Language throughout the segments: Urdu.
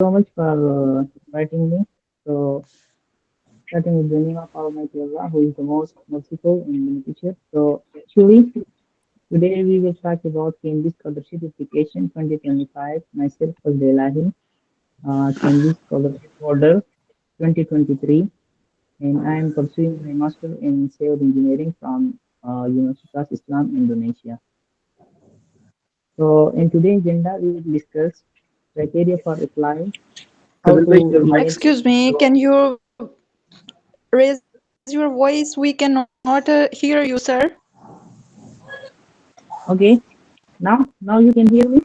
So much for inviting me. So, starting with the name of Almighty Allah, who is the most merciful and beneficent. So, actually, today we will talk about Cambridge Scholarship Application 2025. Myself, Fazlelahi, Cambridge Scholarship Holder 2023, and I am pursuing my Master in Civil Engineering from Universitas Islam Indonesia. So, in today's agenda, we will discuss criteria for applying, how فضل بھائی to your mic email. is Excuse me, low. can you raise your voice? We cannot hear you, sir. Okay, now you can hear me.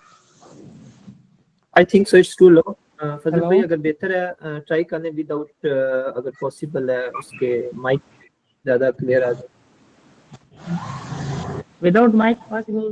I think so it's too low. فضل بھائی Hello. اگر بہتر ہے ٹرائی کرنے وداؤٹ اگر پاسبل ہے اس کے مائک زیادہ کلیئر آ جائے. Without mic possible,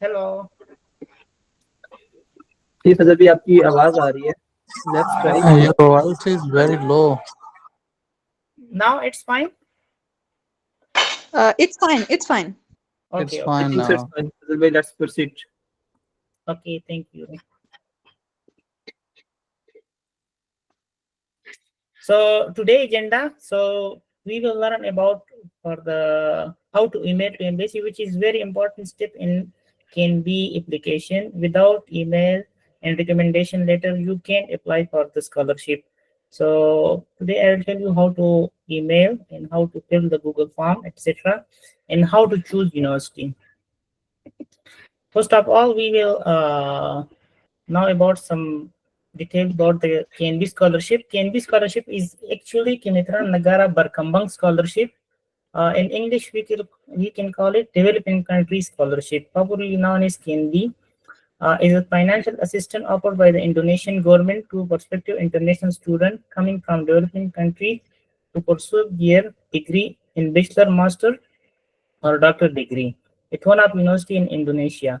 Hello. جی فضل بھائی آپ کی آواز آ رہی ہے. Let's try. Your voice is very low. Now it's fine. It's fine. It's fine. Okay. It's Okay. I fine think so it's now. fine. فضل بھائی let's proceed. Okay. Thank you. So today agenda. So we will learn about for the how to email to embassy, which is very important step in CANB application. Without email and recommendation letter, you can't apply for the scholarship. So today I will tell you how to email and how to fill the Google form, etc., and how to choose university. First of all, we will know about some details about the KNB scholarship. KNB scholarship is actually Kemitraan Nagara Barkambang scholarship. In English, we can call it Developing Country Scholarship, popularly known as KNB. Is a financial assistance offered by the Indonesian government to prospective international students coming from developing countries to pursue their degree in bachelor, master, or doctor degree at one of university in Indonesia.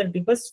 31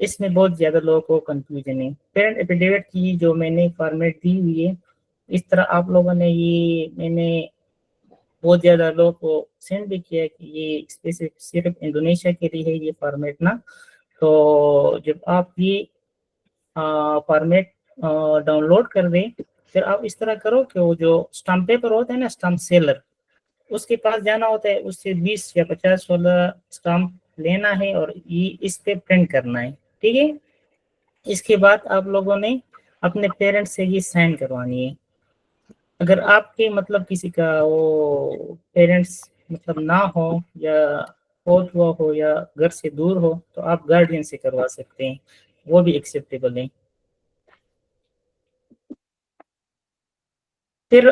اس میں بہت زیادہ لوگوں کو کنفیوژن ہے. پیرنٹ ایفیڈیوٹ کی جو میں نے فارمیٹ دی ہوئی ہے اس طرح آپ لوگوں نے یہ میں نے بہت زیادہ لوگوں کو سینڈ بھی کیا کہ یہ اسپیسیفک صرف انڈونیشیا کے لیے ہے یہ فارمیٹ نا. تو جب آپ یہ فارمیٹ ڈاؤن لوڈ کر دیں پھر آپ اس طرح کرو کہ وہ جو اسٹمپ پیپر ہوتا ہے نا اسٹمپ سیلر اس کے پاس جانا ہوتا ہے, اس سے 20 یا 50 والا اسٹمپ لینا ہے اور یہ اس پہ پرنٹ کرنا ہے. ٹھیک ہے, اس کے بعد آپ لوگوں نے اپنے پیرنٹس سے یہ سائن کروانی ہے. اگر آپ کے مطلب کسی کا وہ پیرنٹس مطلب نہ ہو یا فوت ہوا ہو یا گھر سے دور ہو تو آپ گارڈین سے کروا سکتے ہیں, وہ بھی ایکسیپٹیبل ہے. پھر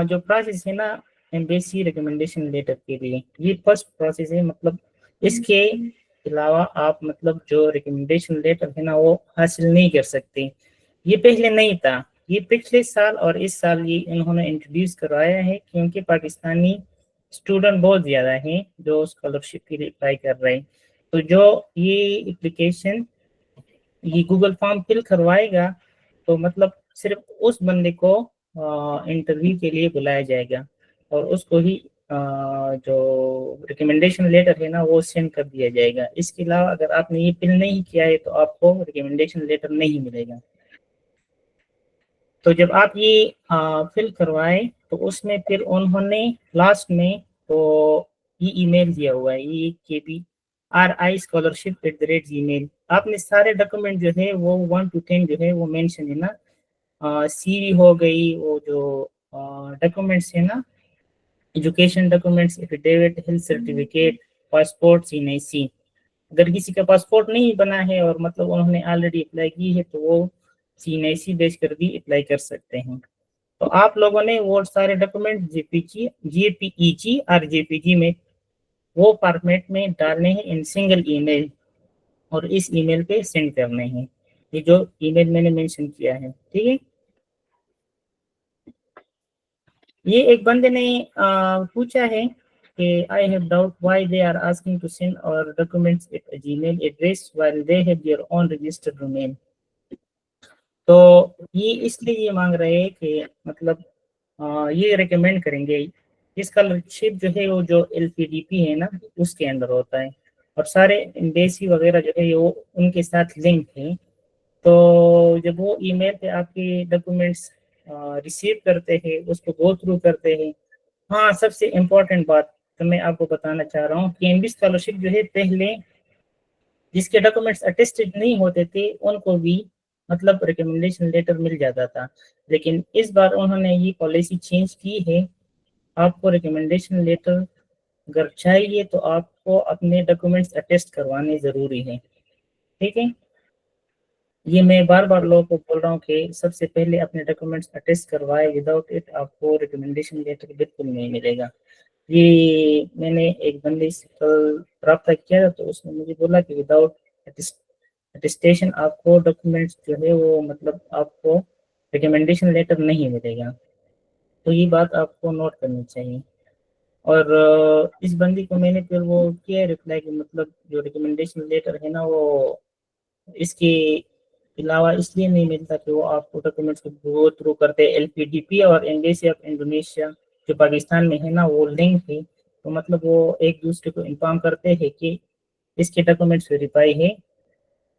جو پروسیس ہے نا ایمبیسی ریکمنڈیشن لیٹر کے لیے یہ فرسٹ پروسیس ہے. مطلب اس کے علاوہ آپ مطلب جو ریکمنڈیشن لیٹر ہے نا وہ حاصل نہیں کر سکتے. یہ پہلے نہیں تھا, یہ پچھلے سال اور اس سال یہ انہوں نے انٹروڈیوس کروایا ہے کیونکہ پاکستانی اسٹوڈنٹ بہت زیادہ ہیں جو اسکالرشپ کے لیے اپلائی کر رہے ہیں. تو جو یہ اپلیکیشن یہ گوگل فارم فل کروائے گا تو مطلب صرف اس بندے کو انٹرویو کے لیے بلایا جائے گا اور اس کو ہی جو ریکمنڈیشن لیٹر ہے نا وہ سینڈ کر دیا جائے گا. اس کے علاوہ اگر آپ نے یہ فل نہیں کیا ہے تو آپ کو ریکمنڈیشن لیٹر نہیں ملے گا. تو جب آپ یہ فل کروائے تو اس میں پھر انہوں نے لاسٹ میں تو یہ ای میل دیا ہوا ہے یہ KBRI scholarship@gmail. آپ نے سارے ڈاکومنٹ جو ہے وہ 1 to 10 جو ہے وہ مینشن ہے نا, CV ہو گئی, وہ جو ڈاکومنٹس ہیں نا education documents, affidavit, health certificate, passport, C9C. اگر کسی کا پاسپورٹ نہیں بنا ہے اور مطلب انہوں نے آلریڈی اپلائی کی ہے تو وہ C9C بیچ کر بھی اپلائی کر سکتے ہیں. تو آپ لوگوں نے وہ سارے ڈاکومنٹ JPEG اور JPG میں وہ فارمیٹ میں ڈالنے ہیں ان سنگل ای میل اور اس ای میل پہ سینڈ کرنے ہیں, یہ جو ای میل میں نے مینشن کیا ہے. ٹھیک ہے, یہ ایک بندے نے پوچھا ہے کہ I have doubt why they are asking to send our documents at a Gmail address while they have their own registered domain. تو یہ اس لیے یہ مانگ رہے ہیں کہ مطلب یہ ریکمینڈ کریں گے. اسکالرشپ جو ہے وہ جو LPDP ہے نا اس کے اندر ہوتا ہے اور سارے ایمبیسی وغیرہ جو ہے وہ ان کے ساتھ لنک ہیں. تو جب وہ ای میل پہ آپ کے ڈاکومنٹس ریسیو کرتے ہیں اس کو گو تھرو کرتے ہیں. ہاں, سب سے امپورٹنٹ بات تو میں آپ کو بتانا چاہ رہا ہوں کہ MB اسکالرشپ جو ہے پہلے جس کے ڈاکومنٹس اٹیسٹڈ نہیں ہوتے تھے ان کو بھی مطلب ریکمنڈیشن لیٹر مل جاتا تھا, لیکن اس بار انہوں نے یہ پالیسی چینج کی ہے. آپ کو ریکمنڈیشن لیٹر اگر چاہیے تو آپ کو اپنے ڈاکومنٹس اٹیسٹ کروانے ضروری ہے. ٹھیک ہے, یہ میں بار بار لوگوں کو بول رہا ہوں کہ سب سے پہلے اپنے ڈاکومنٹس اٹیسٹ کروائے, وداؤٹ اٹ آپ کو ریکمنڈیشن لیٹر بالکل نہیں ملے گا. یہ میں نے ایک بندے سے کل رابطہ کیا تھا تو اس نے مجھے بولا کہ وداؤٹ اٹیسٹیشن آپ کو ڈاکومنٹس جو ہے وہ مطلب آپ کو ریکمنڈیشن لیٹر نہیں ملے گا. تو یہ بات آپ کو نوٹ کرنی چاہیے. اور اس بندی کو میں نے پھر وہ کیا رپلائی کہ مطلب جو ریکمنڈیشن لیٹر ہے نا وہ اس کے علاوہ اس لیے نہیں ملتا کہ وہ آپ کو ڈاکومنٹس کو گو تھرو کرتے. LPDP اور ایمبیسی آف انڈونیشیا جو پاکستان میں ہے نا وہ لنک ہے, تو مطلب وہ ایک دوسرے کو انفارم کرتے ہیں کہ اس کے ڈاکومنٹس ویریفائی ہے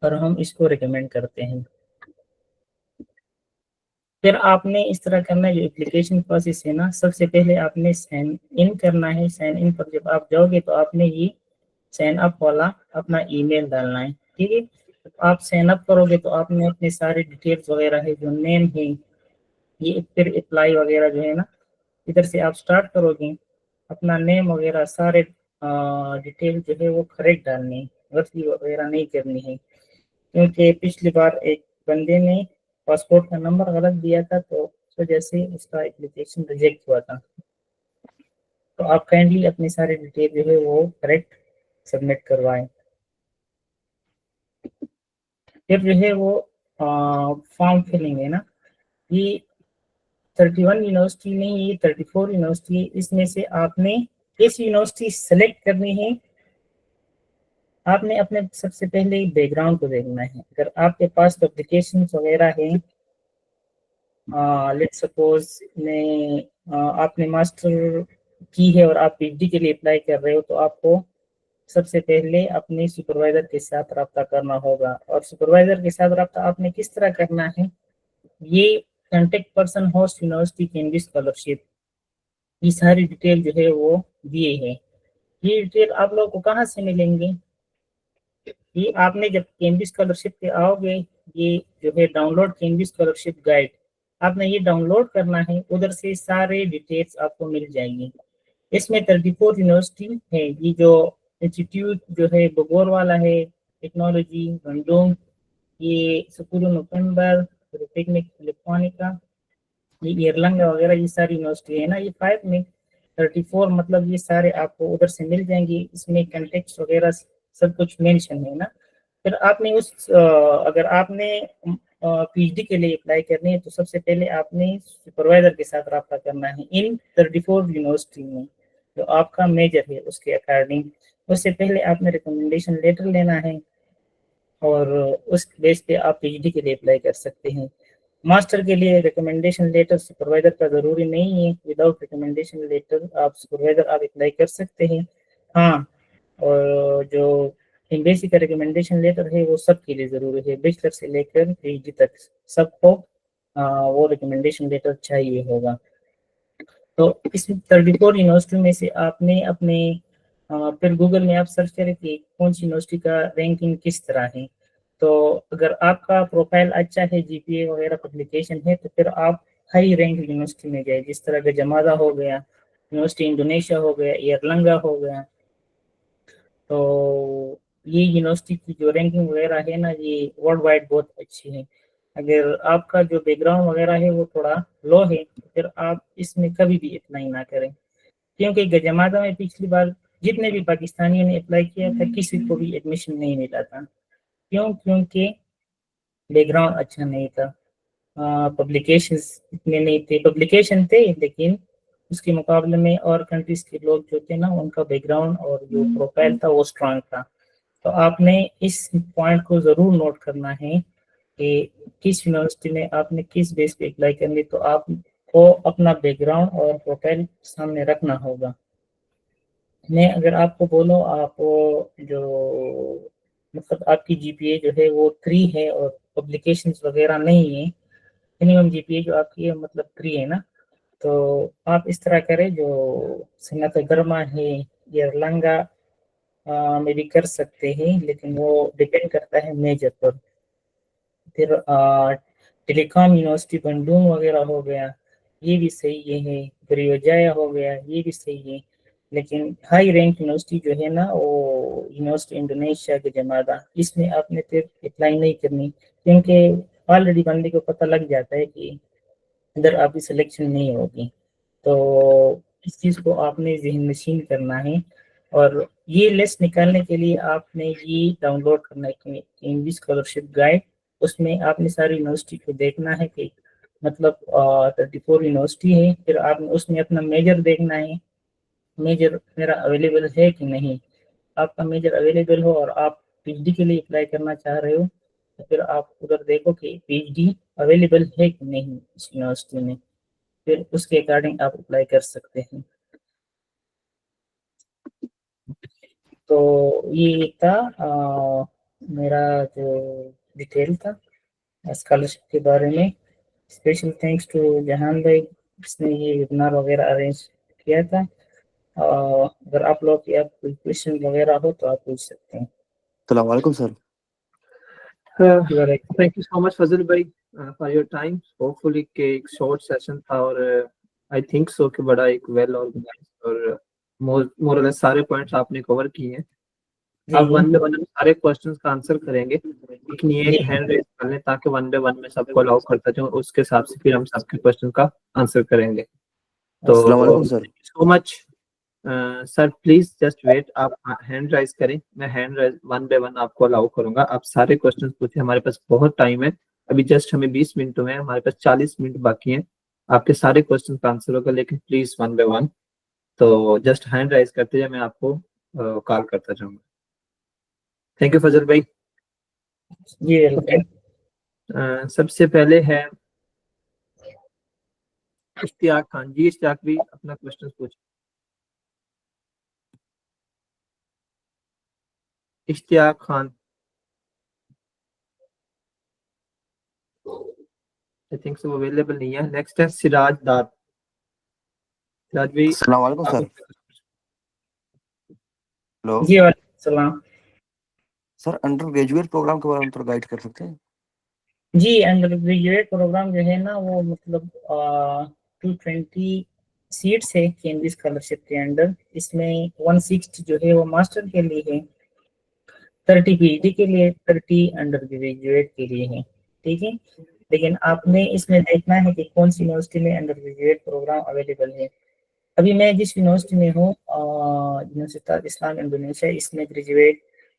اور ہم اس کو ریکمینڈ کرتے ہیں. پھر آپ نے اس طرح کرنا ہے, جو اپلیکیشن پروسیس ہے نا سب سے پہلے آپ نے سائن ان کرنا ہے. سائن ان پر جب آپ جاؤ گے تو آپ نے یہ سائن اپ والا اپنا ای میل ڈالنا ہے. ٹھیک ہے, آپ سائن اپ کرو گے تو آپ نے اپنے سارے ڈیٹیلز وغیرہ ہے جو نیم ہے یہ پھر اپلائی وغیرہ جو ہے نا ادھر سے آپ سٹارٹ کرو گے. اپنا نیم وغیرہ سارے ڈیٹیل جو ہے وہ کریکٹ ڈالنی ہے, غلطی وغیرہ نہیں کرنی ہے. کیونکہ پچھلی بار ایک بندے نے پاسپورٹ کا نمبر غلط دیا تھا تو اس وجہ سے اس کا اپلیکیشن ریجیکٹ ہوا تھا. تو آپ کائنڈلی اپنے سارے ڈیٹیل جو ہے وہ کریکٹ سبمٹ کروائیں. پھر جو ہے وہ فارم فلنگ ہے نا, یہ 31 یونیورسٹی نہیں, یہ 34 یونیورسٹی ہے. اس میں سے آپ نے اس یونیورسٹی سلیکٹ کرنی ہے آپ نے اپنے سب سے پہلے بیک گراؤنڈ کو دیکھنا ہے. اگر آپ کے پاس پبلیکیشن وغیرہ ہیں، لیٹ سپوز آپ نے ماسٹر کی ہے اور آپ پی ایچ ڈی کے لیے اپلائی کر رہے ہو، تو آپ کو سب سے پہلے اپنے سپروائزر کے ساتھ رابطہ کرنا ہوگا. اور سپروائزر کے ساتھ رابطہ آپ نے کس طرح کرنا ہے، یہ contact person host university Cambridge scholarship, یہ ساری ڈیٹیل جو ہے وہ دیے ہیں. یہ ڈیٹیل آپ لوگوں کو کہاں سے ملیں گے؟ یہ آپ نے جب کیمبرج اسکالرشپ پہ آؤ گے، یہ جو ہے download Cambridge scholarship guide, آپ نے یہ ڈاؤن لوڈ کرنا ہے. ادھر سے سارے ڈیٹیلس آپ کو مل جائیں گی. اس میں 34 یونیورسٹی ہے. یہ جو انسٹیٹیوٹ جو ہے بگور والا ہے، ٹیکنالوجی بنڈوم، یہ سکول نومبر، پکنک الیکٹرانکا، یہ ایرلنگا وغیرہ، یہ ساری یونیورسٹی ہے نا. یہ 5 میں 34 مطلب یہ سارے آپ کو ادھر سے مل جائیں گے. اس میں کنٹیکٹس وغیرہ سب کچھ مینشن ہے نا. پھر آپ نے اگر آپ نے پی ایچ ڈی کے لیے اپلائی کرنی ہے، تو سب سے پہلے آپ نے سپروائزر کے ساتھ رابطہ کرنا ہے ان 34 یونیورسٹی میں جو آپ کا میجر ہے اس کے اکارڈنگ. اس سے پہلے آپ نے ریکمنڈیشن لیٹر لینا ہے اور اس بیس پہ آپ پی ایچ ڈی کے لیے اپلائی کر سکتے ہیں. ماسٹر کے لیے ریکمنڈیشن لیٹر سپروائزر کا ضروری نہیں ہے. وداؤٹ ریکمنڈیشن لیٹر آپ سپروائزر آپ اپلائی کر سکتے ہیں. ہاں، اور جو ایمبیسی کا ریکمنڈیشن لیٹر ہے وہ سب کے لیے ضروری ہے. بیچلر سے لے کر پی ایچ ڈی تک سب کو وہ ریکمنڈیشن لیٹر چاہیے ہوگا. تو اس 34 یونیورسٹی میں سے آپ نے اپنے پھر گوگل میں آپ سرچ کریں کہ کون سی یونیورسٹی کا رینکنگ کس طرح ہے. تو اگر آپ کا پروفائل اچھا ہے، جی پی اے وغیرہ پبلیکیشن ہے، تو پھر آپ ہائی رینک یونیورسٹی میں گئے، جس طرح کہ جمادہ ہو گیا، یونیورسٹی انڈونیشیا ہو گیا، ایرلنگا ہو گیا. تو یہ یونیورسٹی کی جو رینکنگ وغیرہ ہے نا، یہ ورلڈ وائڈ بہت اچھی ہے. اگر آپ کا جو بیک گراؤنڈ وغیرہ ہے وہ تھوڑا لو ہے، تو پھر آپ اس میں کبھی بھی اپلائی نہ کریں. کیونکہ جمادہ میں پچھلی بار جتنے بھی پاکستانیوں نے اپلائی کیا تھا، کسی کو بھی ایڈمیشن نہیں ملا تھا. کیونکہ بیک گراؤنڈ اچھا نہیں تھا، پبلیکیشنز اتنے نہیں تھے. پبلیکیشن تھے لیکن اس کے مقابلے میں اور کنٹریز کے لوگ جو تھے نا، ان کا بیک گراؤنڈ اور جو پروفائل تھا وہ اسٹرانگ تھا. تو آپ نے اس پوائنٹ کو ضرور نوٹ کرنا ہے کہ کس یونیورسٹی میں آپ نے کس بیس پہ اپلائی کرنی. تو آپ کو اپنا بیک گراؤنڈ اور پروفائل سامنے رکھنا ہوگا. میں اگر آپ کو بولوں، آپ جو مطلب آپ کی جی پی اے جو ہے وہ 3 ہے اور پبلیکیشنز وغیرہ نہیں ہے، منیمم جی پی اے جو آپ کی ہے مطلب 3 ہے نا، تو آپ اس طرح کریں. جو صنعت گرما ہے، ایرلنگا میں بھی کر سکتے ہیں، لیکن وہ ڈیپینڈ کرتا ہے میجر پر. پھر ٹیلی کام یونیورسٹی بنڈوم وغیرہ ہو گیا، یہ بھی صحیح ہے. گریوجایا ہو گیا، یہ بھی صحیح ہے. لیکن ہائی رینک یونیورسٹی جو ہے نا، وہ یونیورسٹی انڈونیشیا کے جمادہ، اس میں آپ نے پھر اپلائی نہیں کرنی، کیونکہ آلریڈی بندے کو پتہ لگ جاتا ہے کہ ادھر آپ کی سلیکشن نہیں ہوگی. تو اس چیز کو آپ نے ذہن نشین کرنا ہے. اور یہ لسٹ نکالنے کے لیے آپ نے یہ ڈاؤن لوڈ کرنا ہے کہ کیمبرج اسکالرشپ گائیڈ. اس میں آپ نے ساری یونیورسٹی کو دیکھنا ہے کہ مطلب 34 یونیورسٹی ہے. پھر آپ نے اس میں اپنا میجر دیکھنا ہے، میجر میرا اویلیبل ہے کہ نہیں. آپ کا میجر اویلیبل ہو اور آپ پی ایچ ڈی کے لیے اپلائی کرنا چاہ رہے ہو، تو پھر آپ ادھر دیکھو کہ پی ایچ ڈی اویلیبل ہے کہ نہیں اس یونیورسٹی میں. پھر اس کے اکارڈنگ آپ اپلائی کر سکتے ہیں. تو یہ تھا میرا جو ڈیٹیل تھا اسکالرشپ کے بارے میں. اسپیشل تھینکس ٹو جہان بھائی، اس نے یہ ویبنار وغیرہ ارینج کیا تھا. اگر آپ لوگ کی آپ کوئی کوشچن وغیرہ ہو تو آپ پوچھ سکتے ہیں. السلام علیکم سر. Thank you so much فضل بھائی for your time. Hopefully کہ ایک شارٹ سیشن تھا اور I think so کہ بڑا ایک ویل آرگنائز اور more or less سارے پوائنٹس آپ نے کور کیے ہیں. آپ ون بائی ون سارے کوشچنس کا آنسر کریں گے، لیکن یہ ایک ہینڈ ریز کر لیں تاکہ ون بائی ون میں سب کو الاؤ کرتا جاؤں، اس کے حساب سے پھر ہم سب کے کوشچن کا آنسر کریں گے. تو السلام علیکم سر. سو مچ سر، پلیز جسٹ ویٹ. آپ ہینڈ رائز کریں، میں hand rise one by one آپ کو الاؤ کروں گا. آپ سارے کوشچن پوچھیں، ہمارے پاس بہت ٹائم ہے ابھی، جسٹ ہمیں 20 منٹ میں، ہمارے پاس 40 منٹ باقی ہیں. آپ کے سارے کوشچن کا آنسر ہوگا، لیکن پلیز ون بائی ون. تو جسٹ ہینڈ رائز کرتے جائیں، میں آپ کو کال کرتا جاؤں گا. تھینک یو فضل بھائی. جی ویلکم. سب سے پہلے ہے اشتیاق خان. جی اشتیاق بھی اپنا کوشچن پوچھیں. اشتیاق Khan. I think so available نہیں ہے. نیکسٹ ہے سراج ڈار. سراج بھی السلام علیکم سر. ہلو جی وعلیکم السلام. سر, انڈر گریجویٹ پروگرام کے بارے میں تھوڑا گائڈ کر سکتے ہیں؟ جی انڈر گریجویٹ پروگرام جو ہے نا وہ مطلب 220 سیٹس ہے کیمبرج اسکالرشپ کے انڈر. اس میں 160 جو ہے وہ ماسٹر کے لیے ہے, 30 پی ایچ ڈی کے لیے, 30 انڈر گریجویٹ کے لیے ہے. ٹھیک ہے, لیکن آپ نے اس میں دیکھنا ہے کہ کون سی یونیورسٹی میں انڈر گریجویٹ پروگرام اویلیبل ہے. ابھی میں جس یونیورسٹی میں ہوں, یونیورسٹی اسلام انڈونیشیا, اس میں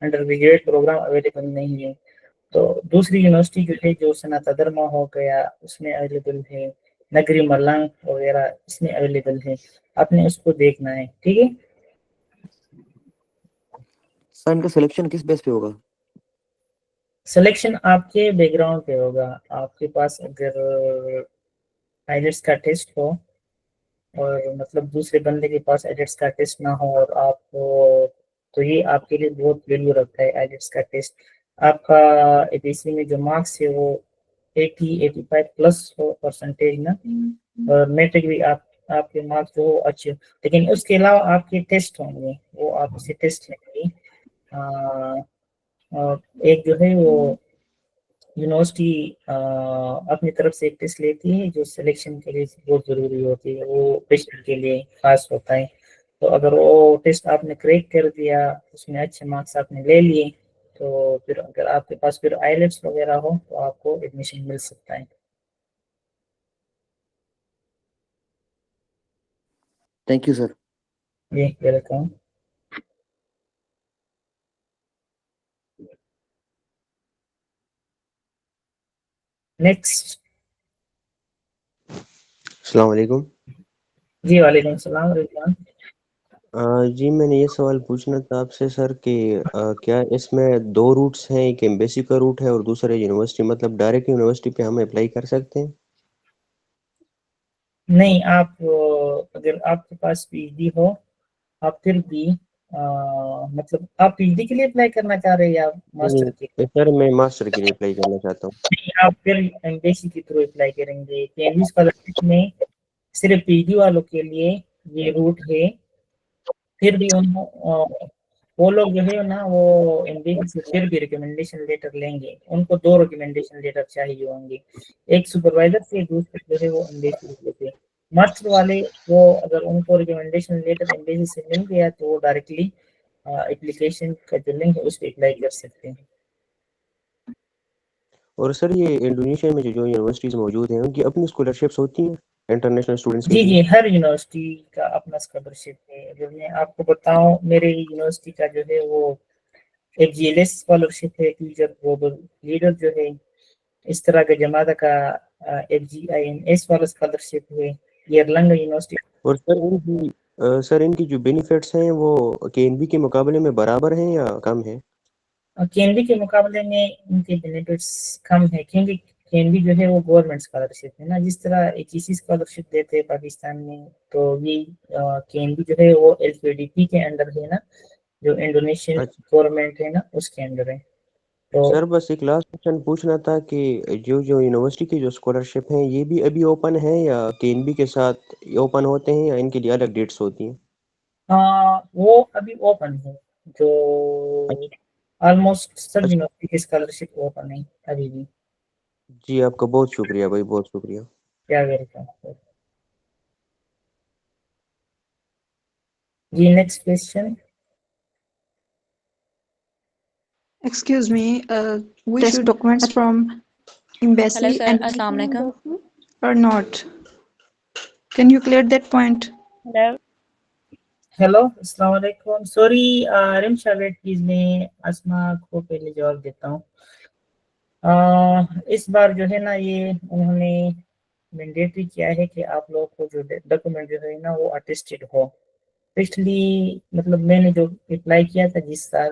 انڈر گریجویٹ پروگرام اویلیبل نہیں ہے. تو دوسری یونیورسٹی جو ہے جو سناتا درما ہو گیا اس میں اویلیبل ہے, نگری ملنگ وغیرہ اس میں اویلیبل ہے. آپ نے اس کو دیکھنا ہے. ٹھیک ہے سر, ان کا سلیکشن کس بیس پہ ہوگا؟ سلیکشن آپ کے بیک گراؤنڈ پہ ہوگا. آپ کے پاس اگر آئیلیٹس کا ٹیسٹ ہو اور مطلب دوسرے بندے کے پاس آئیلیٹس کا ٹیسٹ نہ ہو اور آپ تو یہ آپ کے لیے بہت ویلیو رکھتا ہے آئیلیٹس کا ٹیسٹ. آپ کا اے پی سی میں جو مارکس ہے وہ 85 پلس ہو پرسنٹیج نا, اور میٹرک بھی آپ کے مارکس جو اچھے, لیکن اس کے علاوہ آپ کے ٹیسٹ ہوں گے, وہ آپ اسے ٹیسٹ لیں گے. ایک جو ہے وہ یونیورسٹی اپنی طرف سے ایک ٹیسٹ لیتی ہے جو سلیکشن کے لیے بہت ضروری ہوتی ہے, وہ بیچلر کے لیے خاص ہوتا ہے. تو اگر وہ ٹیسٹ آپ نے کریک کر دیا, اس میں اچھے مارکس آپ نے لے لیے, تو پھر اگر آپ کے پاس پھر آئیلیٹس وغیرہ ہو تو آپ کو ایڈمیشن مل سکتا ہے. Thank you sir. جی ویلکم. نیکسٹ. السلام علیکم. جی وعلیکم السلام رضوان. جی میں نے یہ سوال پوچھنا تھا آپ سے سر کہ کیا اس میں 2 روٹس ہیں, ایک ایمبیسی کا روٹ ہے اور دوسرا یونیورسٹی, مطلب ڈائریکٹ یونیورسٹی پہ ہم اپلائی کر سکتے ہیں؟ نہیں, آپ اگر آپ کے پاس پی ایچ ڈی ہو آپ پھر بھی مطلب آپ پی ایچ ڈی کے لیے اپلائی کرنا چاہ رہے ہیں یا ماسٹر کے لیے؟ سر میں ماسٹر کے لیے اپلائی کرنا چاہتا ہوں. آپ پھر ایمبیسی کے تھرو اپلائی کریں گے. کیمبرج اسکالرشپ میں صرف پی ایچ ڈی والوں کے لیے یہ روٹ ہے. پھر بھی وہ لوگ جو ہے نا وہ ایمبیسی سے پھر بھی ریکمنڈیشن لیٹر لیں گے. ان کو 2 ریکمنڈیشن لیٹر چاہیے ہوں گے, ایک سپروائزر سے, دوسرے جو ہے وہ ایمبیسی سے. ماسٹر والے وہ اگر ان کو ریکمنڈیشن لیٹر ایمبیسی سے مل گیا تو وہ ڈائریکٹلی اپلیکیشن کا جو لنک ہے اس پہ اپلائی کر سکتے ہیں. اور سر یہ انڈونیشیا میں جو یونیورسٹیز موجود ہیں ان کی اپنی اسکالرشپس ہوتی ہیں انٹرنیشنل اسٹوڈنٹس کے جی لیے؟ ہر یونیورسٹی کا اپنا اسکالرشپ ہے. اگر میں آپ کو بتاؤں میرے یونیورسٹی کا جو ہے وہ ایک جی ایل ایس اسکالرشپ ہے, فیوچر گلوبل لیڈر جو ہے, اس طرح کا جماعت کا ایک جی آئی این ایس والا اسکالرشپ ہے, ایئرلنگ یونیورسٹی. اور سر ان کی جو بینیفٹس ہیں وہ کے این بی کے مقابلے میں برابر ہیں یا کم ہیں؟ کے این بی کے مقابلے میں ان کے بینیفٹس کم ہے, کیونکہ کے این بی جو ہے وہ گورنمنٹ اسکالرشپ ہے نا, جس طرح ایچ ای سی اسکالرشپ دیتے ہیں پاکستان میں, تو یہ کے این بی جو ہے وہ ایل پی ڈی پی کے انڈر ہے نا, جو انڈونیشین اچھا گورنمنٹ ہے نا اس کے انڈر ہے. تو سر بس ایک لاسٹ کوشچن پوچھنا تھا کہ جو یونیورسٹی کی جو اسکالرشپ ہیں یہ بھی ابھی اوپن ہے یا کے این بی کے ساتھ اوپن ہوتے ہیں یا ان کے لیے الگ ڈیٹس ہوتی ہیں؟ وہ ابھی اوپن ہے, جو آلموسٹ سب اچھا یونیورسٹی کی اسکالرشپ اوپن ہے ابھی بھی. جی آپ کا بہت شکریہ بھائی, بہت شکریہ. کیا ویلکم. جی next question. Excuse me, we should documents from embassy Hello, sir. and Assalamu alaikum. or not? Can you clear that point? Hello. Hello السلام علیکم. سوری رمشا ویٹ پلیز, میں اسما کو پہلے جواب دیتا ہوں. اس بار جو ہے نا یہ انہوں نے مینڈیٹری کیا ہے کہ آپ لوگوں کو جو ڈاکومنٹ جو ہے نا وہ اٹیسٹڈ ہو. پچھلی مطلب میں نے جو اپلائی کیا تھا جس سال,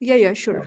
Yeah, sure.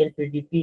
LPDP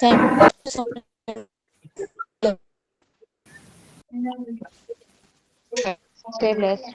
Thank you so much. Stay blessed.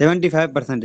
75%।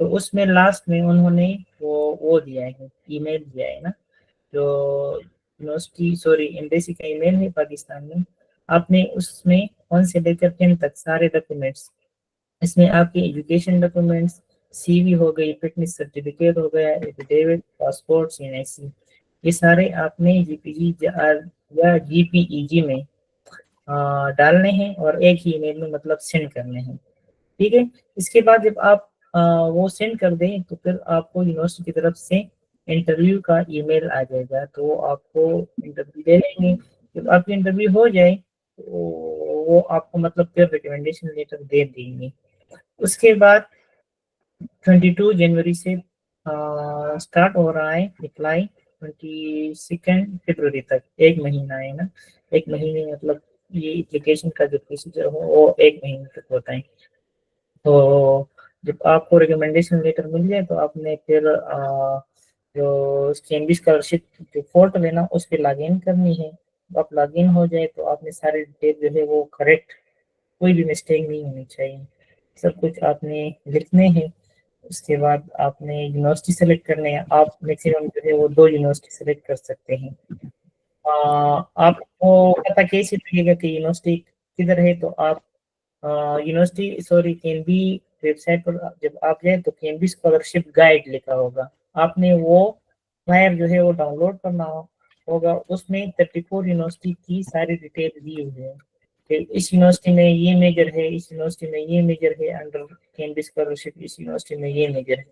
تو اس میں لاسٹ میں انہوں نے وہ دیا ہے ای میل دیا ہے نا جو یونیورسٹی سوری ایمبیسی کا ای میل ہے پاکستان میں. آپ نے اس میں 1 سے لے کر 10 تک سارے ڈاکومنٹس اس میں آپ کی ایجوکیشن ڈاکومنٹس سی وی ہو گئی فٹنس سرٹیفکیٹ ہو گیا ایفیڈیوٹ پاسپورٹ CNSC یہ سارے آپ نے جی پی جی یا GPEG میں ڈالنے ہیں اور ایک ہی ای میل میں مطلب سینڈ کرنے ہیں. ٹھیک ہے. اس کے بعد جب آپ وہ سینڈ کر دیں تو پھر آپ کو یونیورسٹی کی طرف سے انٹرویو کا ای میل آ جائے گا تو وہ آپ کو انٹرویو لے لیں گے. جب آپ کی انٹرویو ہو جائے تو وہ آپ کو مطلب پھر ریکمنڈیشن لیٹر دے دیں گے. اس کے بعد 22 جنوری سے اسٹارٹ ہو رہا ہے اپلائی 22 فروری تک 1 مہینہ ہے نا 1 مہینے مطلب یہ اپلیکیشن کا جو پروسیجر ہو وہ 1 مہینے تک ہوتا ہے. تو جب آپ کو ریکمنڈیشن لیٹر مل جائے تو آپ نے پھر جو CNB اسکالرشپ جو پورٹل ہے نا اس پہ لاگ ان کرنی ہے. آپ لاگ ان ہو جائے تو آپ نے سارے ڈیٹیل جو ہے وہ کریکٹ کوئی بھی مسٹیک نہیں ہونی چاہیے سب کچھ آپ نے لکھنے ہیں. اس کے بعد آپ نے یونیورسٹی سلیکٹ کرنے ہیں. آپ میکسیمم جو ہے وہ 2 یونیورسٹی سلیکٹ کر سکتے ہیں. آپ کو پتہ کیسے لگے گا کہ یونیورسٹی کدھر ہے تو آپ university sorry KNB website پر جب آپ جائیں تو KNB اسکالرشپ گائیڈ لکھا ہوگا. آپ نے وہ فلائر جو ہے وہ ڈاؤن لوڈ کرنا ہوگا. اس میں 34 یونیورسٹی کی ساری ڈیٹیل دی ہوئی ہے کہ اس یونیورسٹی میں یہ میجر ہے اس یونیورسٹی میں یہ میجر ہے انڈر KNB اسکالرشپ اس یونیورسٹی میں یہ میجر ہے.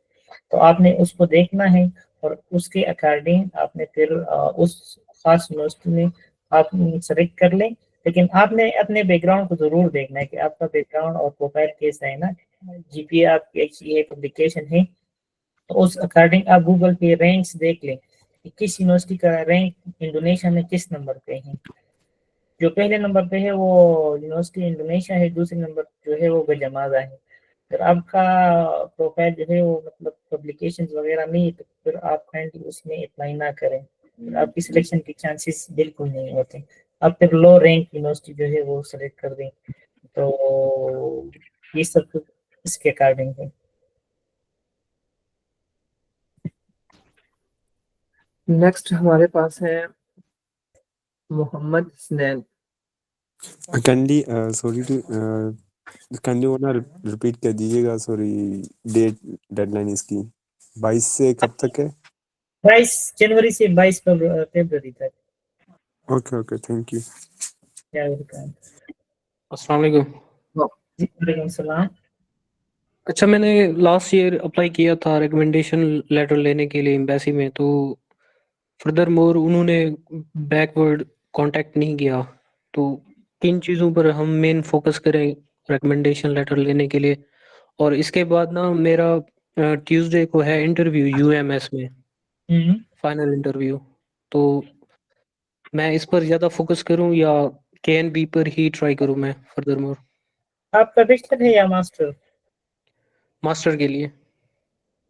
تو آپ نے اس کو دیکھنا ہے اور اس کے اکارڈنگ آپ نے پھر اس خاص یونیورسٹی میں آپ سلیکٹ کر لیں. لیکن آپ نے اپنے بیک گراؤنڈ کو ضرور دیکھنا ہے کہ آپ کا بیک گراؤنڈ اور پروفائل کیسا ہے نا. GPA آپ کی HCA پبلیکیشن ہے تو اس اکارڈنگ آپ گوگل پہ رینکس دیکھ لیں کہ کس یونیورسٹی کا رینک انڈونیشیا میں کس نمبر پہ ہے. جو پہلے نمبر پہ ہے وہ یونیورسٹی انڈونیشیا ہے. دوسرے نمبر جو ہے وہ گجامالا ہے. اگر آپ کا پروفائل جو ہے وہ مطلب پبلیکیشنز وغیرہ نہیں تو پھر آپ کائنڈلی اس میں اپلائی نہ کریں. آپ کی سلیکشن کے چانسز بالکل نہیں ہوتے. آپ پھر لو رینک یونیورسٹی جو ہے وہ سلیکٹ کر دیں. تو یہ سب کچھ اس کے اکارڈنگ ہے. نیکسٹ ہمارے پاس ہے Muhammad Hasnain. Candy sorry to candy وہ نا ریپیٹ کر دیجیے گا سوری ڈیڈ لائن اس کی 22 سے کب تک ہے 22 جنوری سے 22 فروری تک. Okay thank you. السلام علیکم. جی وعلیکم السلام. اچھا میں نے لاسٹ ایئر اپلائی کیا تھا ریکمنڈیشن لیٹر لینے کے لیے ایمبیسی میں تو فردر مور انہوں نے بیک ورڈ کانٹیکٹ نہیں کیا. تو کن چیزوں پر ہم مین فوکس کریں ریکمنڈیشن لیٹر لینے کے لیے؟ اور اس کے بعد نا میرا ٹیوزڈے کو ہے انٹرویو UMS میں فائنل انٹرویو. تو میں اس پر زیادہ فوکس کروں یا KNB پر ہی ٹرائی کروں میں فردر مور؟ آپ کا بیچلر ہے یا ماسٹر؟ ماسٹر کے لیے.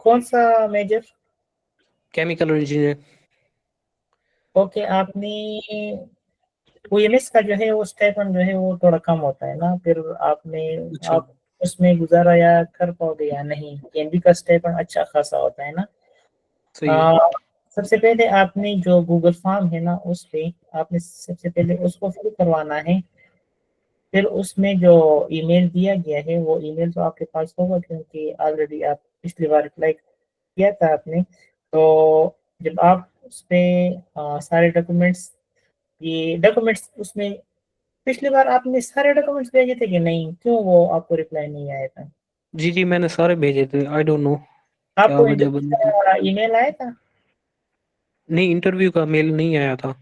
کون سا میجر؟ Chemical engineer. اوکے. آپ نے OMS کا جو ہے وہ اسٹیپن جو ہے وہ تھوڑا کم ہوتا ہے نا. پھر آپ نے اچھا آپ اس میں گزارا یا کر پاؤ گے یا نہیں. KNB کا اسٹیپن اچھا خاصا ہوتا ہے نا. صحیح ہے. سب سے پہلے آپ نے جو گوگل فارم ہے نا اس پہ آپ نے سب سے پہلے اس کو فل کروانا ہے. پھر اس میں جو ای میل دیا گیا ہے وہ ای میل تو آپ کے پاس ہوگا کیونکہ آلریڈی آپ پچھلی بار اپلائی کیا تھا آپ نے. تو جب آپ اس پہ سارے ڈاکومنٹس یہ ڈاکومنٹس اس میں پچھلی بار آپ نے سارے ڈاکومنٹس بھیجے تھے کہ نہیں؟ کیوں وہ آپ کو ریپلائی نہیں آیا تھا؟ جی میں نے سارے بھیجے تھے. آئی ڈونٹ نو آپ کیا کو وجہ بنی تھی. ای میل آیا تھا؟ نہیں انٹرویو کا میل نہیں آیا تھا.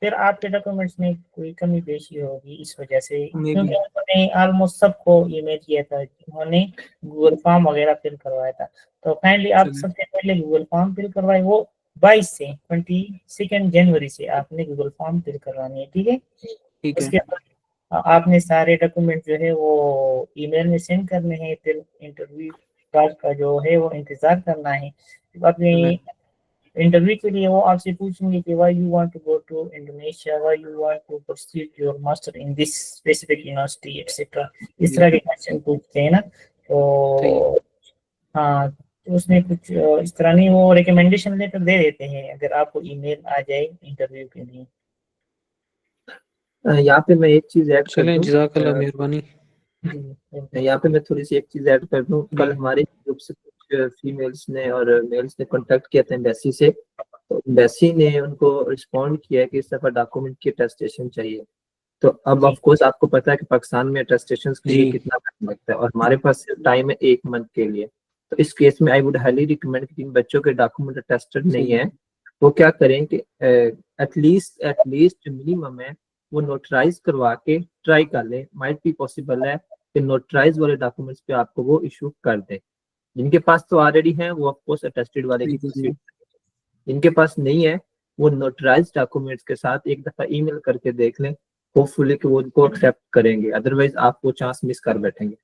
پھر آپ کے ڈاکومنٹس میں کوئی کمی بیشی ہوگی اس وجہ سے میں کیونکہ بھی انہوں نے آلموسٹ سب کو ای میل کیا تھا. انہوں نے گوگل فارم وغیرہ فل کروایا تھا. تو کائنڈلی آپ چلیے سب سے پہلے گوگل فارم فل کروائے. وہ 22 سے 22 جنوری سے آپ نے گوگل فارم فل کروانی ہے. ٹھیک ہے. ٹھیک ہے. اس کے بعد آپ نے سارے ڈاکومنٹ جو ہے وہ ای میل میں سینڈ کرنے ہیں. پھر انٹرویو کا جو ہے وہ انتظار کرنا ہے. اپنے چلیں. انٹرویو کے لیے وہ آپ سے پوچھیں گے کہ why you want to go to Indonesia, why you want to pursue your master in this specific university etc. اس جی طرح کے کوشچن پوچھتے ہیں نا. صحیح. تو ہاں تو اس میں کچھ اس طرح نہیں، وہ ریکمینڈیشن لیٹر دے دیتے ہیں اگر آپ کو ای میل آ جائے انٹرویو کے لیے. یہاں پہ میں ایک چیز ایڈ کر چلیں دوں. جزاک اللہ مہربانی. یہاں پہ میں تھوڑی سی ایک چیز ایڈ کر دوں. کل ہمارے گروپ سے کچھ فیمیلس نے اور میلس نے کانٹیکٹ کیا تھا ایمبیسی سے. تو ایمبیسی نے ان کو رسپونڈ کیا کہ اس دفعہ ڈاکومنٹ کی اٹیسٹیشن چاہیے. تو اب آف کورس آپ کو پتا ہے کہ پاکستان میں اٹیسٹیشن کے لیے جی کتنا ٹائم لگتا ہے، اور ہمارے پاس ٹائم ہے 1 منتھ کے لیے. تو اس کیس میں آئی ووڈ ہائیلی ریکمینڈ کہ جن بچوں کے ڈاکومنٹ اٹیسٹڈ نہیں ہیں وہ کیا کریں کہ ایٹ لیسٹ منیمم ہے وہ نوٹرائز کروا کے ٹرائی کر لیں. مائٹ بھی پاسبل ہے کہ نوٹرائز والے ڈاکومنٹس پہ آپ کو وہ ایشو کر دیں. جن کے پاس تو آلریڈی ہیں وہ آف کورس اٹیسٹڈ والے کی پرسیڈ، جن کے پاس نہیں ہے وہ نوٹرائز ڈاکومنٹس کے ساتھ ایک دفعہ ای میل کر کے دیکھ لیں. ہوپ فلی کہ وہ ان کو ایکسیپٹ کریں گے، ادروائز آپ وہ چانس مس کر بیٹھیں گے.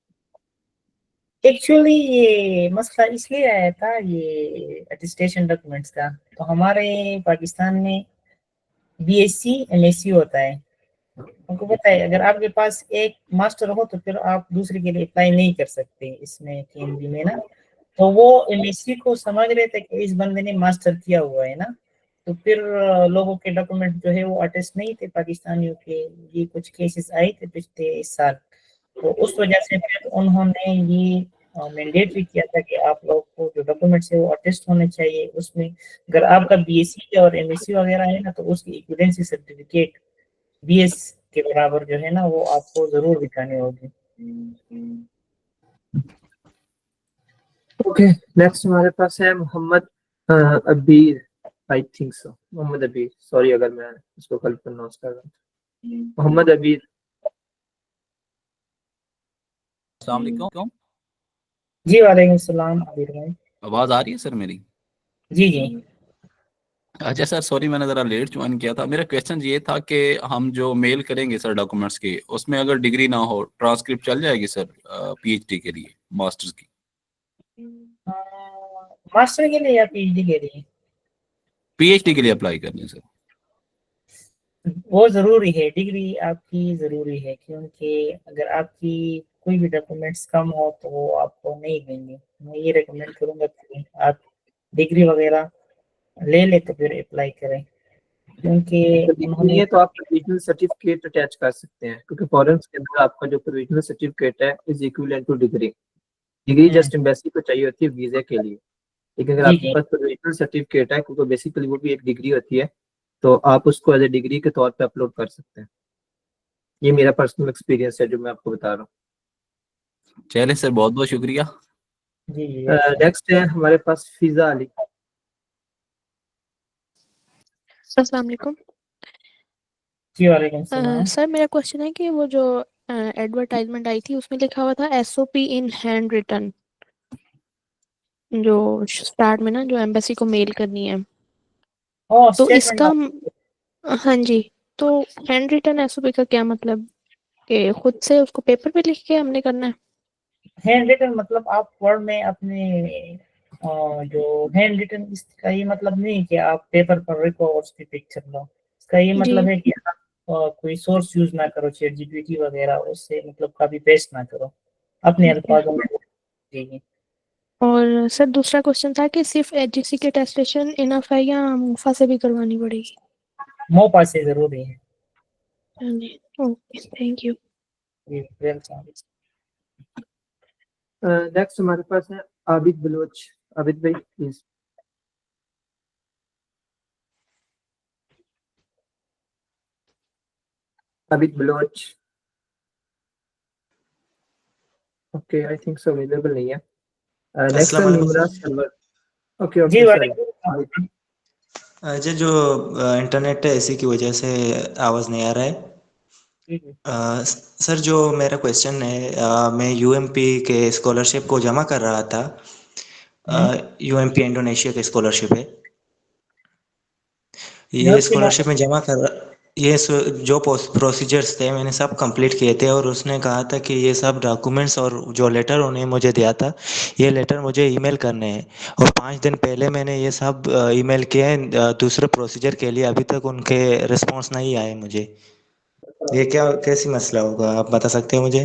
ایکچولی یہ مسئلہ اس لیے آیا تھا یہ اٹیسٹیشن ڈاکومنٹس کا. تو ہمارے پاکستان میں B S C M S C ہوتا ہے. آپ کو پتہ ہے اگر آپ کے پاس ایک ماسٹر ہو تو پھر آپ دوسرے کے لیے اپلائی نہیں کر سکتے اس میں KNB میں نا. تو وہ ایم ایس سی کو سمجھ رہے تھے کہ اس بندے نے ماسٹر کیا ہوا ہے نا، تو پھر لوگوں کے ڈاکومنٹ جو ہے وہ اٹیسٹ نہیں تھے پاکستانیوں کے. یہ کچھ کیسز آئے تھے پچھلے سال، تو اس وجہ سے پھر انہوں نے یہ مینڈیٹری کیا تھا کہ آپ لوگ کو جو ڈاکومنٹس ہے وہ اٹیسٹ ہونے چاہیے. اس میں اگر آپ کا بی ایس سی اور ایم ایس سی وغیرہ ہے نا تو اس کی ایکویڈنسی سرٹیفکیٹ بی ایس کے برابر جو ہے نا وہ آپ کو ضرور دکھانی ہوگی. اوکے نیکسٹ ہمارے پاس ہے محمد ابیر. آئی تھنک سو محمد ابیر، سوری اگر میں اس کو غلط پروناؤنس کر رہا ہوں. محمد ابیر. السلام علیکم. جی وعلیکم السلام عبیر بھائی. آواز آ رہی ہے سر میری؟ جی جی. اچھا سر سوری میں نے ذرا لیٹ جوائن کیا تھا. میرا کویشچن یہ تھا کہ ہم جو میل کریں گے سر ڈاکومنٹس کی، اس میں اگر ڈگری نہ ہو ٹرانسکرپٹ چل جائے گی سر پی ایچ ڈی کے لیے، ماسٹرز کی؟ ماسٹر کے لیے یا پی ایچ ڈی کے لیے؟ پی ایچ ڈی کے لیے اپلائی کرنے سر. وہ ضروری ہے، ڈگری آپ کی ضروری ہے، کیونکہ اگر آپ کی کوئی بھی ڈاکومنٹس کم ہو تو وہ آپ کو نہیں دیں گے. میں یہ ریکمینڈ کروں گا کہ آپ ڈگری وغیرہ لے لیں تو پھر اپلائی کریں، کیونکہ انہوں نے یہ تو آپ پروویژنل سرٹیفکیٹ اٹیچ کر سکتے ہیں، کیونکہ فارنس کے اندر آپ کا جو پروویژنل سرٹیفکیٹ ہے is equivalent to degree. Degree just embassy کو چاہیے ہوتی ہے ویزے کے لیے، لیکن اگر آپ کے پاس پروویژنل سرٹیفکیٹ ہے کیونکہ بیسیکلی وہ بھی ایک ڈگری ہوتی ہے تو آپ اس کو ایز اے ڈگری کے طور پہ اپلوڈ کر سکتے ہیں. یہ میرا پرسنل ایکسپیرینس ہے جو میں آپ کو بتا رہا ہوں. چلے سر بہت بہت شکریہ. جی جی. نیکسٹ ہے ہمارے پاس فضا علی. السلام علیکم. جی وعلیکم السلام. سر میرا کوشچن ہے کہ وہ جو ایڈورٹائزمنٹ آئی تھی اس میں لکھا ہوا تھا SOP ان ہینڈ ریٹن، جو اسٹارٹ میں نا جو ایمبیسی کو میل کرنی ہے، تو اس کا ہاں جی، تو ہینڈ ریٹن SOP کا کیا مطلب کہ خود سے اس کو پیپر پہ لکھ کے ہم نے کرنا ہے؟ ہینڈ ریٹن مطلب آپ ورڈ میں اپنے جو ہینڈ ریٹن، اس کا یہ مطلب نہیں کہ آپ پیپر پر لکھو اور اس کی پکچر لو. اس کا یہ مطلب ہے کہ آپ کوئی سورس یوز نہ کرو، چیٹ جی پی ٹی وغیرہ، اس سے مطلب کاپی پیسٹ نہ کرو اپنے الفاظوں میں. جی. اور سر دوسرا کوشچن تھا کہ صرف HGC کے ٹیسٹیشن انف ہے یا موفا سے بھی کروانی پڑے گی؟ موفا سے ضروری ہے. جی اوکے تھینک یو. جی ویلکم. نیکسٹ ہمارے پاس ہے عابد بلوچ. عابد بھائی پلیز. Abid Baloch. Okay I think so available نہیں ہے. نیکسٹ ہے Nimra Sarwar. Okay okay sorry. جی جو انٹرنیٹ ہے اسی کی وجہ سے آواز نہیں آ رہا ہے. سر جو میرا کویشچن ہے، میں UMP کے اسکالرشپ کو جمع کر رہا تھا. UMP انڈونیشیا کے اسکالرشپ ہے. یہ اسکالرشپ میں جمع کر رہا، یہ جو پروسیجرس تھے میں نے سب کمپلیٹ کیے تھے، اور اس نے کہا تھا کہ یہ سب ڈاکومنٹس اور جو لیٹر انہیں مجھے دیا تھا یہ لیٹر مجھے ای میل کرنے ہیں. اور 5 دن پہلے میں نے یہ سب ای میل کیے ہیں دوسرے پروسیجر کے لیے، ابھی تک ان کے رسپانس نہیں آئے مجھے. یہ کیسی مسئلہ ہوگا آپ بتا سکتے ہیں مجھے؟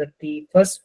31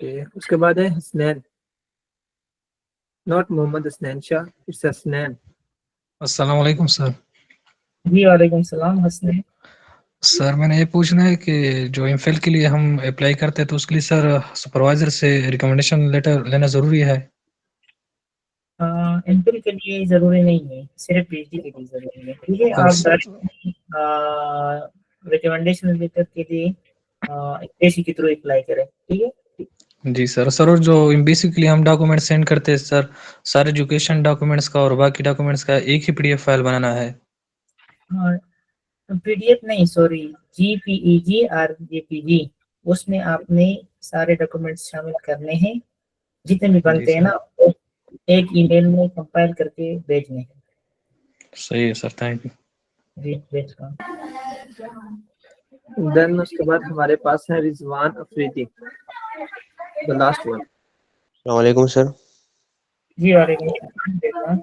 اس کے بعد ہے Hasnain, not Muhammad Hasnain Shah, it's Hasnain. السلام علیکم سر. جی وعلیکم السلام حسنین. سر میں نے یہ پوچھنا ہے کہ جو ایم فل کے لیے ہم اپلائی کرتے ہیں تو اس کے لیے سر سپروائزر سے ریکمنڈیشن لیٹر لینا ضروری ہے؟ ایم فل کے لیے ضروری نہیں ہے, صرف پی ایچ ڈی کے لیے ضروری ہے. ٹھیک ہے, آپ ریکمنڈیشن لیٹر کے لیے ایمبیسی کے تھرو اپلائی کریں. ٹھیک ہے. جی سر. سر اور جو ایمبیسی کے لیے ہم ڈاکومنٹ سینڈ کرتے ہیں سر, سارے ایجوکیشن ڈاکومنٹس کا اور باقی ڈاکومنٹس کا ایک ہی PDF فائل بنانا ہے؟ PDF نہیں, سوری, GPEG اور JPG, اس میں آپ نے سارے ڈاکومنٹس شامل کرنے ہیں جتنے بھی بنتے ہیں نا, ایک ای میل میں کمپائل کر کے بھیجنے ہیں. صحیح ہے سر, تھینک یو. جی ویلکم. دین اس کے بعد ہمارے پاس ہے رضوان افریدی, the last one. السلام علیکم سر. جی وعلیکم السلام.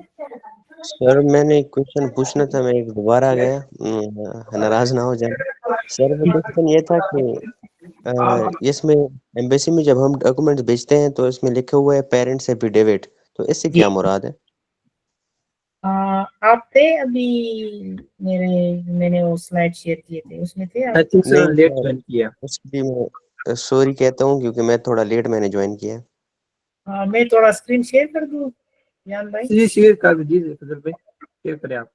سر میں نے ایک کوشچن پوچھنا تھا, میں ایک دوبارہ آ گیا, ناراض نہ ہو جائیں. سر وہ کوشچن یہ تھا کہ اس میں ایمبیسی میں جب ہم ڈاکومنٹ بھیجتے ہیں تو اس میں لکھا ہوا ہے پیرنٹس ایفیڈیوٹ, تو اس سے کیا مراد ہے؟ آپ تھے ابھی میں نے وہ سلائڈ شیئر کیے تھے, اس میں تھے آپ؟ نہیں, اس کے لیے میں سوری کہتا ہوں کیونکہ میں تھوڑا لیٹ میں نے جوائن کیا. میں تھوڑا اسکرین شیئر کر دوں جان بھائی؟ جی شیئر کر دیجیے فضل بھائی, شیئر کریں آپ.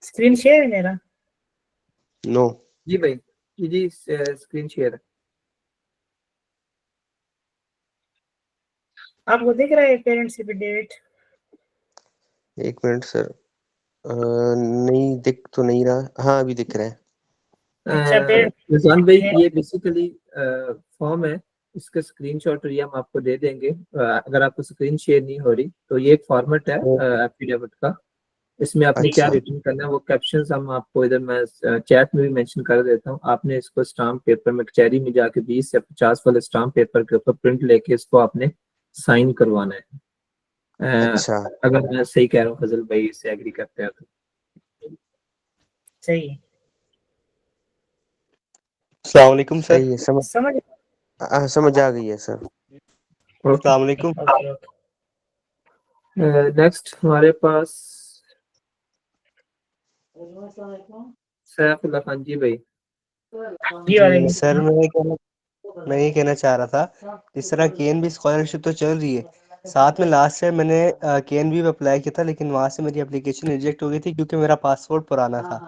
اسکرین شیئر ہے میرا؟ نو. جی بھائی, جی اسکرین شیئر ہے. آپ کو دیکھ رہا ہے پیرنٹس ایفیڈیوٹ؟ ایک منٹ سر, نہیں دکھ تو نہیں رہا. ہاں ابھی دکھ رہا ہے. رضوان بھائی یہ بیسیکلی فارم ہے, اس کا اسکرین شاٹ یہ ہم آپ کو دے دیں گے. اگر آپ کو اسکرین شیئر نہیں ہو رہی تو یہ ایک فارمیٹ ہے ایفیڈیوٹ کا. اس میں آپ نے کیا ریٹن کرنا ہے, وہ کیپشنز ہم آپ کو ادھر میں چیٹ میں بھی مینشن کر دیتا ہوں. آپ نے اس کو اسٹامپ پیپر میں کچہری میں جا کے 20 سے 50 والے اسٹامپ پیپر کے اوپر پرنٹ لے کے اس کو آپ نے سائن کروانا ہے. اگر میں صحیح کہہ رہا ہوں فضل بھائی, اس سے ایگری کرتے ہیں تو صحیح ہے. السلام علیکم سر. صحیح ہے, سمجھ آ گئی ہے سر. السلام علیکم. نیکسٹ ہمارے پاس سیف اللہ خان. جی بھائی. جی سر, میں یہ کہنا چاہ رہا تھا, جس طرح KNB اسکالرشپ تو چل رہی ہے, ساتھ میں لاسٹ ٹائم میں نے KNB میں اپلائی کیا تھا, لیکن وہاں سے میری اپلیکیشن ریجیکٹ ہو گئی تھی کیونکہ میرا پاسپورٹ پرانا تھا.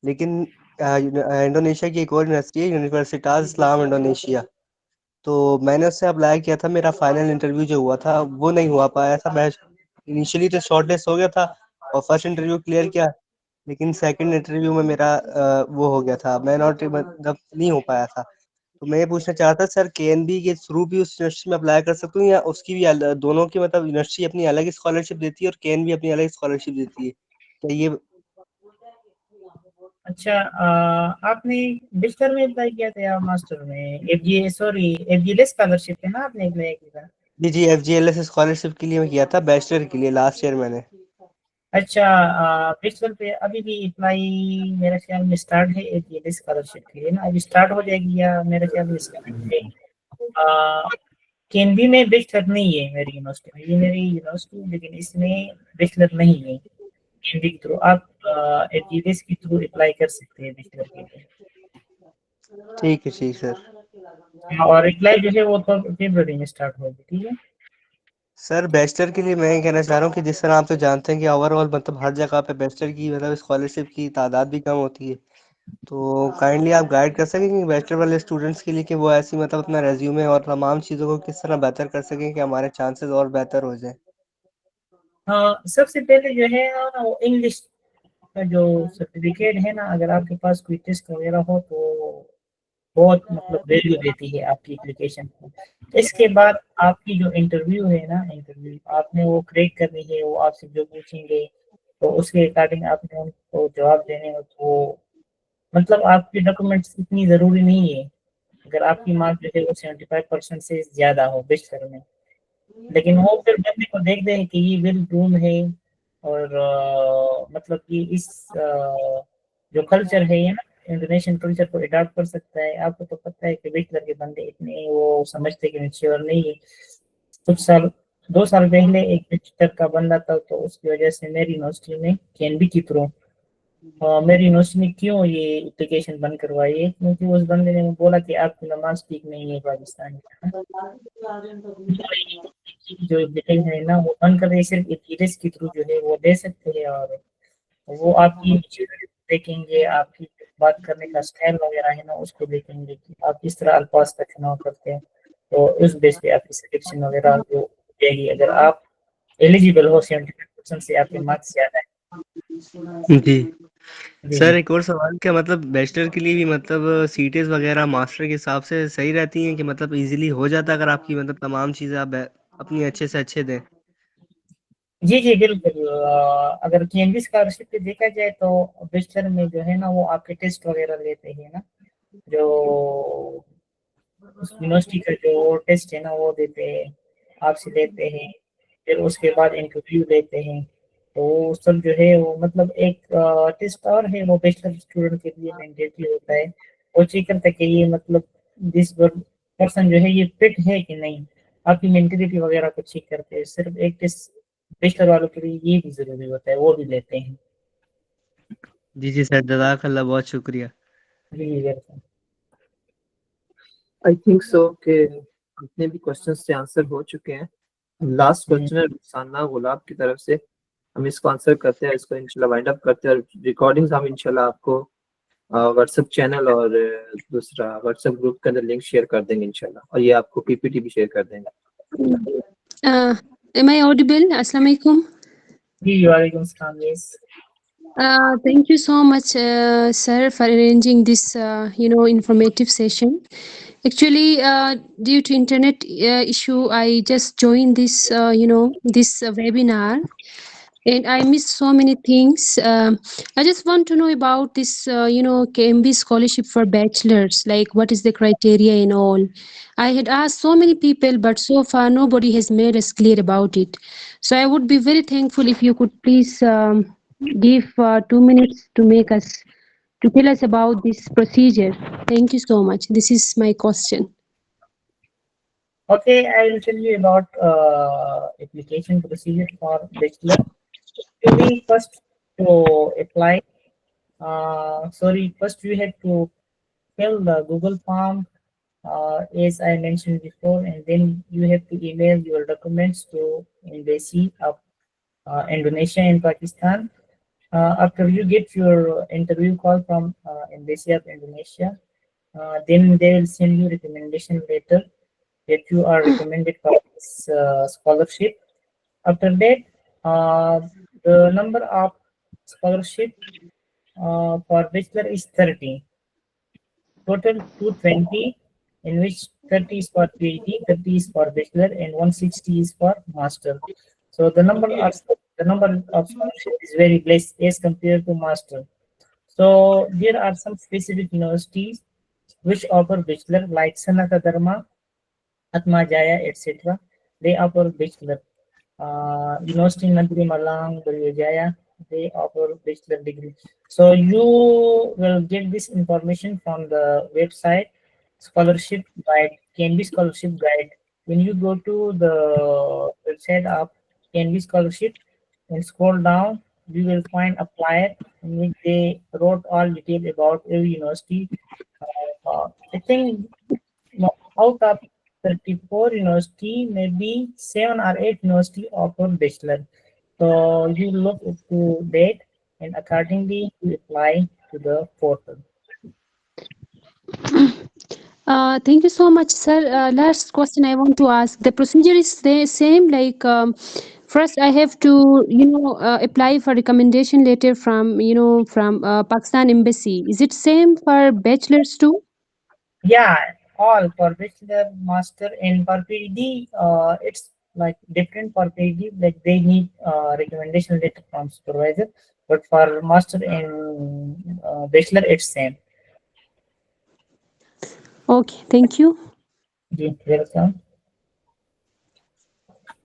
لیکن انڈونیشیا کی ایک اور یونیورسٹی ہے, یونیورسٹاز اسلام انڈونیشیا, تو میں نے اس سے اپلائی کیا تھا. میرا فائنل انٹرویو جو ہوا تھا وہ نہیں ہوا پایا تھا. میں انیشلی تو شارٹ لسٹ ہو گیا تھا اور فرسٹ انٹرویو کلیئر کیا, لیکن سیکنڈ انٹرویو میں میرا وہ ہو گیا تھا, میں مطلب نہیں ہو پایا تھا. تو میں یہ پوچھنا چاہتا سر, KNB کے تھرو بھی اس یونیورسٹی میں اپلائی کر سکتا ہوں, یا اس کی بھی دونوں کی مطلب یونیورسٹی اپنی الگ اسکالرشپ دیتی ہے اور KNB اپنی الگ اسکالرشپ دیتی ہے, تو یہ اچھا, آپ نے بیچلر میں اپلائی کیا تھا یا ماسٹر میں؟ FGL اسکالرشپ ہے نا آپ نے اپلائی کیا تھا؟ جی FGLS اسکالرشپ کے لیے میں کیا تھا, بیچلر کے لیے لاسٹ ایئر میں نے. اچھا, بیچلر پہ ابھی بھی اپلائی میرے خیال میں اسٹارٹ ہے FGL اسکالرشپ کے لیے نا, ابھی اسٹارٹ ہو جائے گی یا میرے خیال میں اسٹارٹ ہے. KNB میں بیچلر نہیں ہے میری یونیورسٹی میں, یہ میری یونیورسٹی لیکن اس میں بیچلر نہیں ہے. KNB کے تھرو آپ FGLS کے تھرو اپلائی کر سکتے ہیں بیچلر کے لیے. ٹھیک ہے سر. اور اپلائی جو ہے وہ تو فیبروری میں اسٹارٹ ہوگی. ٹھیک ہے سر, بیچلر کے لیے میں یہ کہنا چاہ رہا ہوں کہ جس طرح آپ تو جانتے ہیں کہ اوور آل مطلب ہر جگہ پہ بیچلر کی مطلب اسکالرشپ کی تعداد بھی کم ہوتی ہے, تو کائنڈلی آپ گائیڈ کر سکیں گے بیچلر والے اسٹوڈنٹس کے لیے کہ وہ ایسی مطلب اپنا ریزیومے اور تمام چیزوں کو کس طرح بہتر کر سکیں کہ ہمارے چانسز اور بہتر ہو جائیں. ہاں, سب سے پہلے جو ہے وہ انگلش کا جو سرٹیفکیٹ ہے نا, اگر آپ کے پاس کوئی ٹیسٹ وغیرہ ہو تو بہت مطلب ویلیو دیتی ہے آپ کی اپلیکیشن کو. اس کے بعد آپ کی جو انٹرویو ہے نا, انٹرویو آپ نے وہ کریک کرنی ہے, وہ آپ سے جو پوچھیں گے تو اس کے اکارڈنگ آپ نے ان کو جواب دینے ہو. تو مطلب آپ کے ڈاکومنٹس اتنی ضروری نہیں ہے اگر آپ کی مارک جو ہے وہ 75% سے زیادہ ہو بیچلر میں. لیکن وہ پھر بندے کو دیکھتے ہیں کہ یہ ویل گروم ہے اور مطلب کہ اس جو کلچر ہے یہ نا انڈونیشین کلچر کو اڈاپٹ کر سکتا ہے. آپ کو تو پتہ ہے کہ بیچلر کے بندے اتنے وہ سمجھتے کہ میچور نہیں ہے. کچھ سال 2 سال پہلے ایک بیچلر کا بندہ تھا تو اس کی وجہ سے میری یونیورسٹی میں کین بی کے تھرو میری یونیورسٹی نے کیوں یہ اپلیکیشن بند کروائی ہے کیونکہ اس بندے نے بولا کہ آپ کی نماز ٹھیک نہیں ہے پاکستان میں. جو اپلیکیشن ہے نا وہ بند کر رہے صرف ایڈریس کے تھرو جو ہے وہ دے سکتے ہیں اور وہ آپ کی دیکھیں گے آپ کی بات کرنے کا اسٹائل وغیرہ ہے نا اس کو دیکھیں گے کہ آپ کس طرح الفاظ کا چناؤ کرتے ہیں تو اس بیس پہ آپ کی سلیکشن وغیرہ جو دے گی اگر آپ ایلیجیبل ہو 75% سے آپ کے مارکس زیادہ ہیں. جی سر ایک اور سوال کیا مطلب بیچلر کے لیے بھی مطلب سیٹیز وغیرہ ماسٹر کے حساب سے صحیح رہتی ہیں کہ مطلب ایزیلی ہو جاتا ہے اگر آپ کی مطلب تمام چیزیں آپ اپنی اچھے سے اچھے دیں؟ جی جی بالکل. اگر کی ایم بی اسکالرشپ پہ دیکھا جائے تو بیچلر میں جو ہے نا وہ آپ کے ٹیسٹ وغیرہ لیتے ہیں نا جو یونیورسٹی کا جو ٹیسٹ ہے نا وہ دیتے ہیں آپ سے لیتے ہیں پھر اس کے بعد انٹرویو لیتے ہیں تو وہ سب جو ہے وہ مطلب ایک ٹیسٹ اور ہے وہ بیچلر اسٹوڈنٹ کے لیے مینڈیٹری ہوتا ہے. وہ چیک کرتا ہے کہ یہ مطلب دس پرسن جو ہے یہ فٹ ہے کہ نہیں. آپ کی مینٹلٹی وغیرہ کو چیک کرتے ہیں. صرف ایک ٹیسٹ بیچلر والوں کے لیے یہ بھی ضروری ہوتا ہے وہ بھی لیتے ہیں. جی جی سر جزاک اللہ بہت شکریہ. جی ویلکم. آئی تھنک سو کہ جتنے بھی کوشچنس سے آنسر ہو چکے ہیں. لاسٹ کوشچن ہے رخسانہ غلاب کی طرف سے. ہم اس کو آنسر کرتے ہیں اس کو انشاءاللہ وائنڈ اپ کرتے ہیں اور ریکارڈنگز ہم انشاءاللہ آپ کو واٹس ایپ چینل اور دوسرا واٹس ایپ گروپ کے اندر لنک شیئر کر دیں گے انشاءاللہ اور یہ آپ کو پی پی ٹی بھی شیئر کر دیں گے. Am I audible? Assalamu alaikum. جی وعلیکم السلام. Yes. Thank you so much, sir, for arranging this, informative session. Actually, due to internet issue, I just joined this, this webinar, and I missed so many things. I just want to know about this, KMB scholarship for bachelors, like what is the criteria and all. I had asked so many people, but so far nobody has made us clear about it. So I would be very thankful if you could please give 2 minutes to tell us about this procedure. Thank you so much. This is my question. Okay, I will tell you about application procedure for bachelor. We first to apply. First you have to fill the Google form as I mentioned before, and then you have to email your documents to Embassy of Indonesia and Pakistan. After you get your interview call from Embassy of Indonesia, then they will send you recommendation letter that you are recommended for this scholarship. After that, the number of scholarship for bachelor is 30. Total 220, in which 30 is for PhD, 30 is for bachelor, and 160 is for master. So the number of scholarship is very less as compared to master. So there are some specific universities which offer bachelor like Sanata Dharma, Atma Jaya, etc. They offer bachelor. University Nagri Malang, Jaya, they offer bachelor degree. So you will get this information from the website scholarship guide, KNB scholarship guide. When you go to the website of KNB scholarship and scroll down, you will find apply, in which they wrote all detail about every university. I think out of 34 university, maybe 7 or 8 university offer bachelor. So you look into that and accordingly you apply to the portal. Thank you so much, sir. Last question I want to ask. The procedure is the same, like first I have to, apply for recommendation letter from, from Pakistan Embassy. Is it same for bachelors too? Yeah, all for bachelor, master, and for PhD, it's like different. For PhD, like they need recommendation letter from supervisor, but for master and bachelor, it's same. Okay, thank you. Welcome.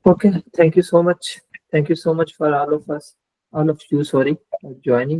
Okay, thank you so much. Thank you so much for all of us, all of you, sorry, joining.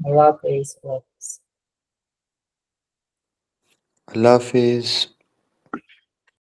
Allah Hafiz. Allah Hafiz.